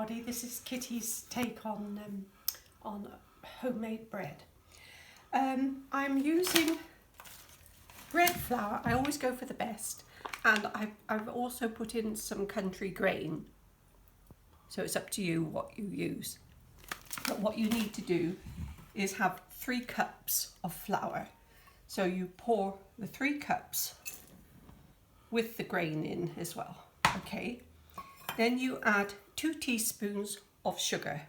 everybody. This is Kitty's take on homemade bread. I'm using bread flour. I always go for the best, and I've also put in some country grain. So it's up to you what you use. But what you need to do is have 3 cups of flour. So you pour the 3 cups with the grain in as well. Okay. Then you add 2 teaspoons of sugar,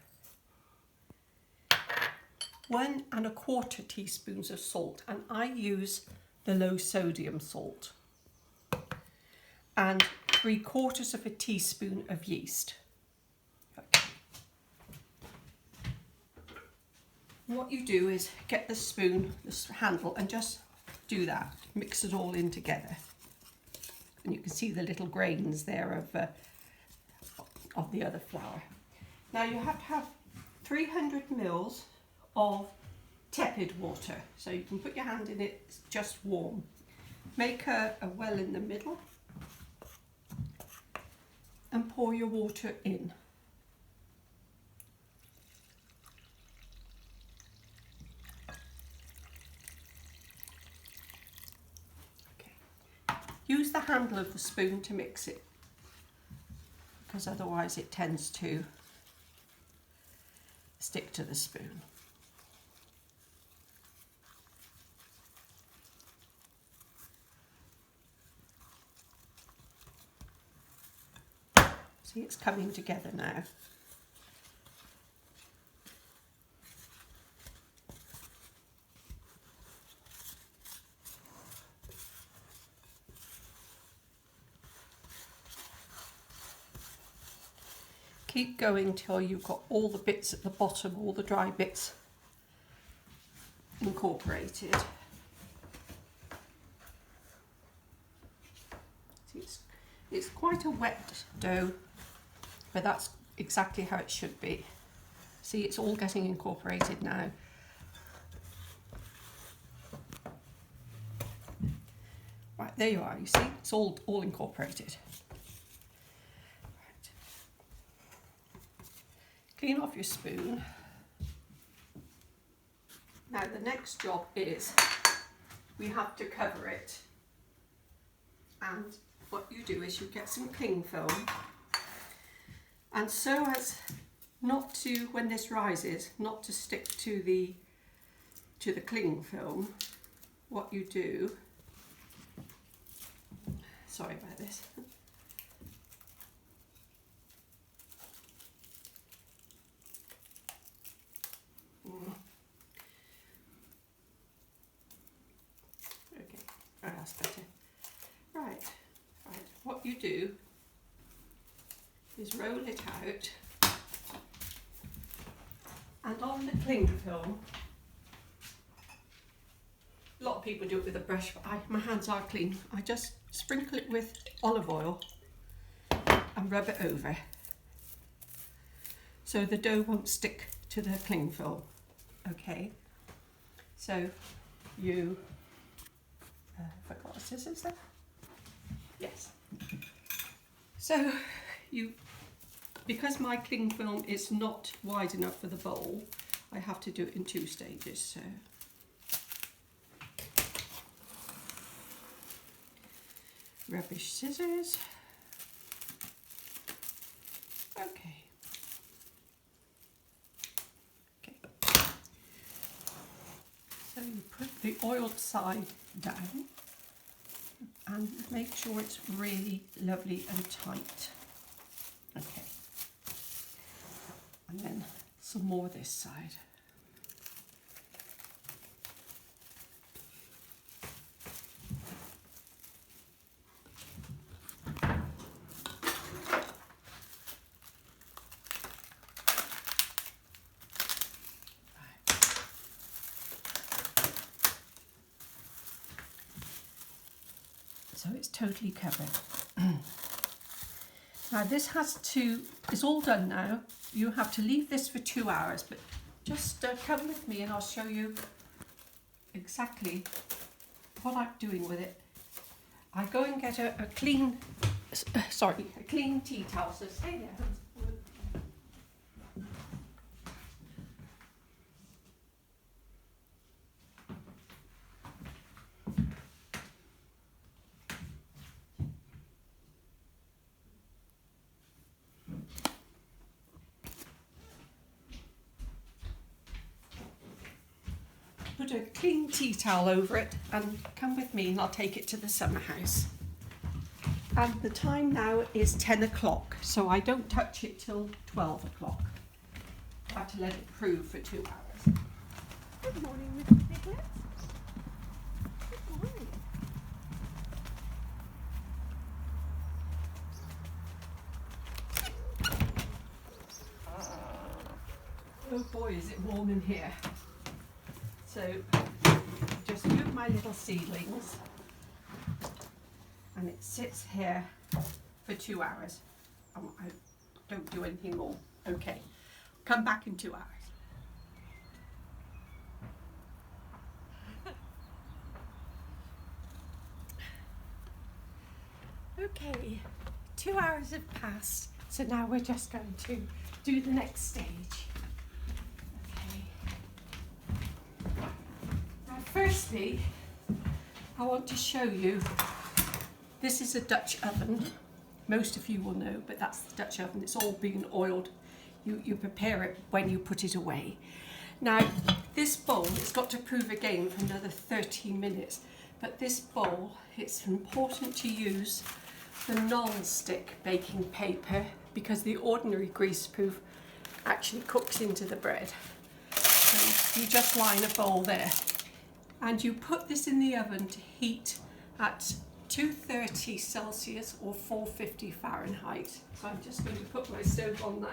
1 1/4 teaspoons of salt, and I use the low sodium salt, and 3/4 of a teaspoon of yeast. Okay. What you do is get the spoon, the handle, and just do that. Mix it all in together. And you can see the little grains there of the other flour. Now you have to have 300 mils of tepid water. So you can put your hand in it, it's just warm. Make a well in the middle and pour your water in. Okay. Use the handle of the spoon to mix it, because otherwise it tends to stick to the spoon. See, it's coming together now. Keep going till you've got all the bits at the bottom, all the dry bits incorporated. See, it's quite a wet dough, but that's exactly how it should be. See, it's all getting incorporated now. Right, there you are, you see, it's all incorporated. Clean off your spoon. Now the next job is we have to cover it. And what you do is you get some cling film, and so as not to, when this rises, not to stick to the cling film, what you do, sorry about this. Okay, oh, that's better. Right. What you do is roll it out, and on the cling film, a lot of people do it with a brush, but my hands are clean. I just sprinkle it with olive oil and rub it over, so the dough won't stick to the cling film. Okay, so you forgot a scissors there? Yes. So because my cling film is not wide enough for the bowl, I have to do it in 2 stages. So rubbish scissors. Okay. So you put the oiled side down and make sure it's really lovely and tight. Okay. And then some more this side. So it's totally covered. Now this it's all done now. You have to leave this for 2 hours, but just come with me and I'll show you exactly what I'm doing with it. I go and get a clean tea towel, so stay there. put a clean tea towel over it and come with me and I'll take it to the summer house. And the time now is 10 o'clock, so I don't touch it till 12 o'clock. I have to let it prove for 2 hours. Good morning, Mrs. Piglet. Good morning. Oh boy, is it warm in here. So just move my little seedlings and it sits here for 2 hours. I don't do anything more. Okay, come back in 2 hours. Okay, 2 hours have passed, so now we're just going to do the next stage. Now, firstly, I want to show you, this is a Dutch oven. Most of you will know, but that's the Dutch oven. It's all being oiled. You prepare it when you put it away. Now, this bowl, it's got to prove again for another 30 minutes, but this bowl, it's important to use the non-stick baking paper because the ordinary greaseproof actually cooks into the bread. So you just line a bowl there and you put this in the oven to heat at 230 Celsius or 450 Fahrenheit. So I'm just going to put my stove on now.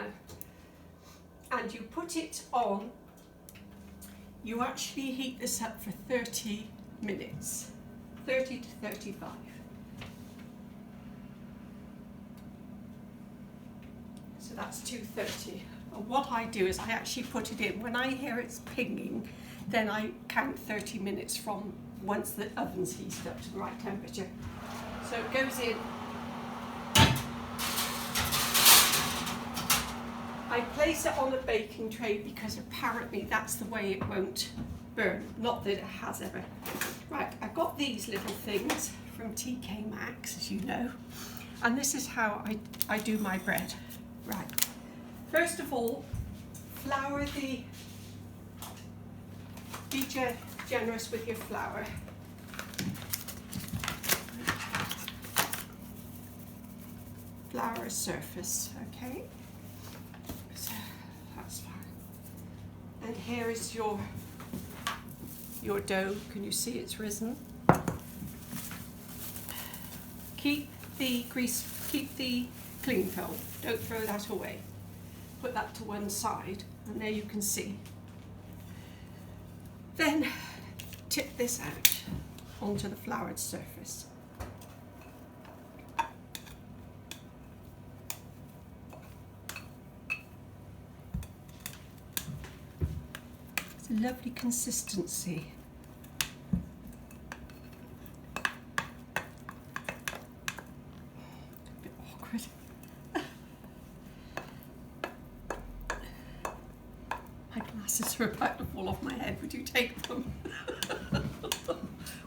And you put it on, you actually heat this up for 30 minutes, 30 to 35. So that's 230. And what I do is I actually put it in. When I hear it's pinging, then I count 30 minutes from once the oven's heated up to the right temperature. So it goes in. I place it on a baking tray because apparently that's the way it won't burn. Not that it has ever. Right, I've got these little things from TK Maxx, as you know. And this is how I do my bread. Right, first of all, flour the, be generous with your flour. Flour a surface, okay? So that's fine. And here is your dough. Can you see it's risen? Keep the cling film. Don't throw that away. Put that to one side, and there you can see. Then tip this out onto the floured surface. It's a lovely consistency. A bit awkward. My glasses are about to fall off my head. Would you take them?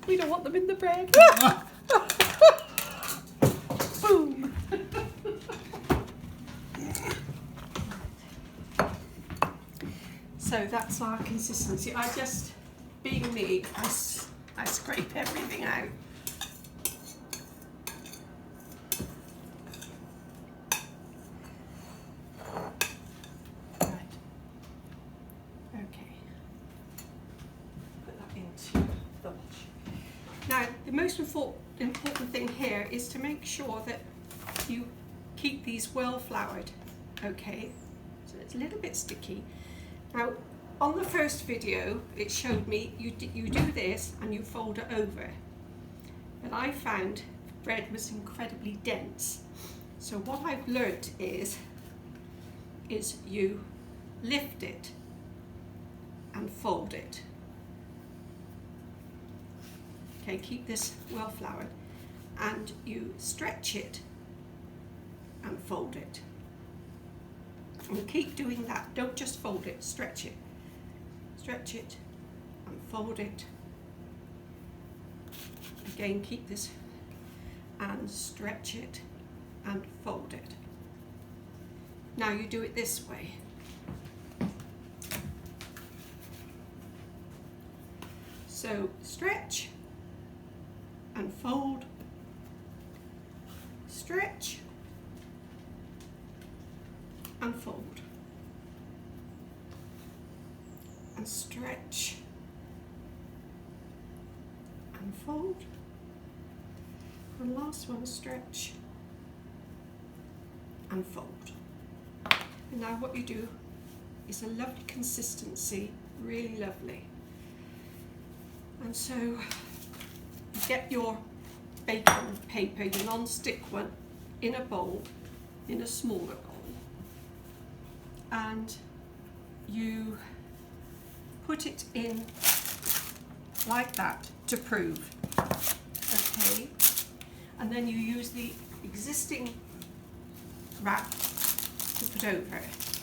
We don't want them in the bread. Boom. So that's our consistency. I just, being me, I scrape everything out. Right. Okay. Put that into the wash. Now, the most important thing here is to make sure that you keep these well floured. Okay. So it's a little bit sticky. Now, on the first video, it showed me you do this and you fold it over. But I found bread was incredibly dense. So what I've learnt is you lift it and fold it. Okay, keep this well floured. And you stretch it and fold it. And keep doing that. Don't just fold it, stretch it. Stretch it and fold it. Again, keep this and stretch it and fold it. Now you do it this way. So stretch and fold, stretch and fold, and stretch and fold, and last one, stretch and fold. And now what you do is a lovely consistency, really lovely. And so you get your baking paper, your non-stick one, in a bowl, in a smaller bowl, and you put it in like that to prove, okay? And then you use the existing wrap to put over it.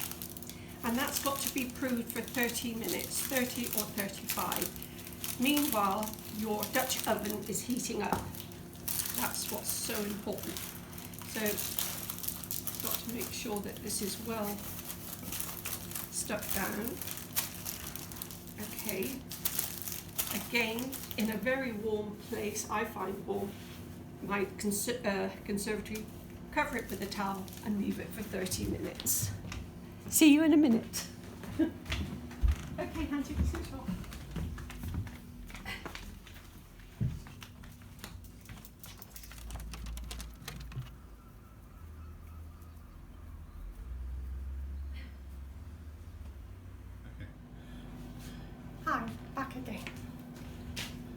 And that's got to be proved for 30 minutes, 30 or 35. Meanwhile, your Dutch oven is heating up. That's what's so important. So, got to make sure that this is well stuck down. Okay. Again, in a very warm place, I find warm, my conservatory, cover it with a towel and leave it for 30 minutes. See you in a minute. Okay, Hansi, switch off. Hi, back again.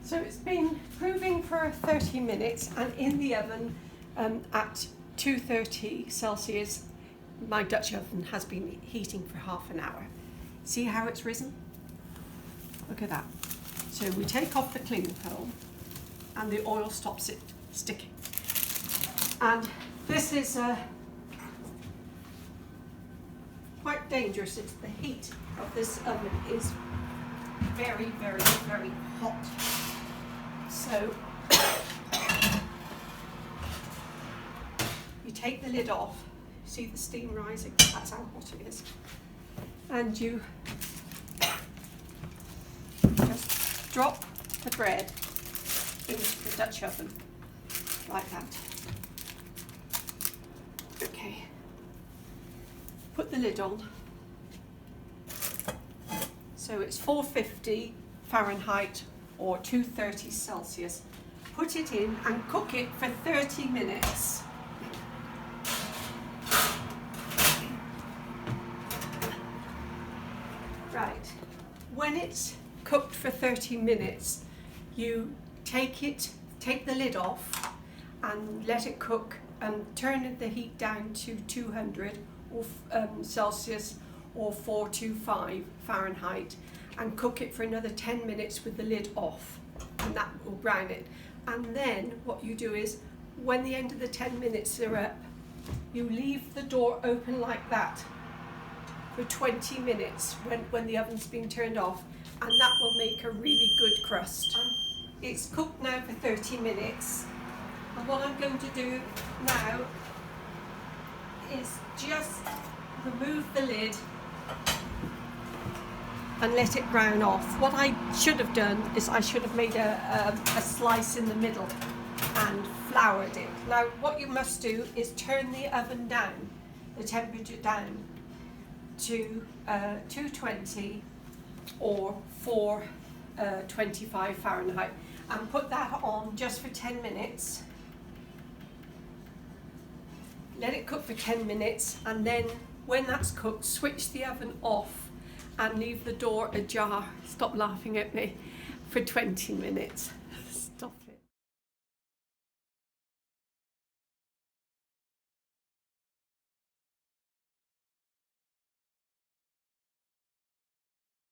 So it's been proving for 30 minutes and in the oven at 230 Celsius. My Dutch oven has been heating for half an hour. See how it's risen? Look at that. So we take off the cling film and the oil stops it sticking. And this is quite dangerous. It's the heat of this oven is very, very, very hot. So you take the lid off. See the steam rising? That's how hot it is. And you just drop the bread into the Dutch oven like that. Okay. Put the lid on. So it's 450 Fahrenheit or 230 Celsius. Put it in and cook it for 30 minutes. Right, when it's cooked for 30 minutes, you take the lid off and let it cook and turn the heat down to 200 or Celsius or 425 Fahrenheit and cook it for another 10 minutes with the lid off, and that will brown it. And then what you do is, when the end of the 10 minutes are up, you leave the door open like that for 20 minutes when the oven's been turned off, and that will make a really good crust. It's cooked now for 30 minutes, and what I'm going to do now is just remove the lid and let it brown off. What I should have done is I should have made a slice in the middle and floured it. Now what you must do is turn the oven down, the temperature down to 220 or 425 Fahrenheit, and put that on just for 10 minutes. Let it cook for 10 minutes, and then when that's cooked, switch the oven off and leave the door ajar, stop laughing at me, for 20 minutes.